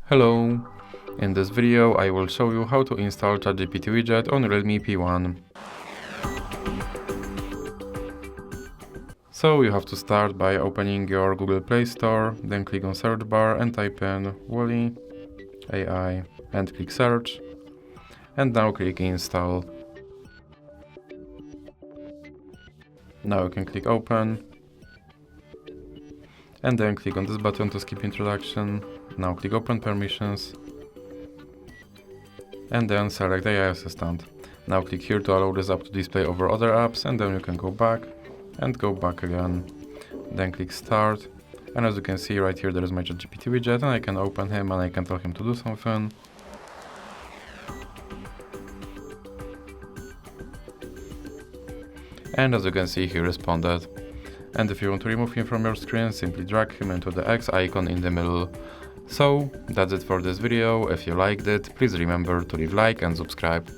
Hello! In this video I will show you how to install ChatGPT widget on Realme P1. So you have to start by opening your Google Play Store, then click on search bar and type in Wally AI and click search, and now click install. Now you can click open and then click on this button to skip introduction. Now click open permissions and then select AI assistant. Now click here to allow this app to display over other apps, and then you can go back and go back again. Then click start, and as you can see right here there is my ChatGPT widget, and I can open him and I can tell him to do something. And as you can see, he responded. And if you want to remove him from your screen, simply drag him into the X icon in the middle. So that's it for this video. If you liked it, please remember to leave a like and subscribe.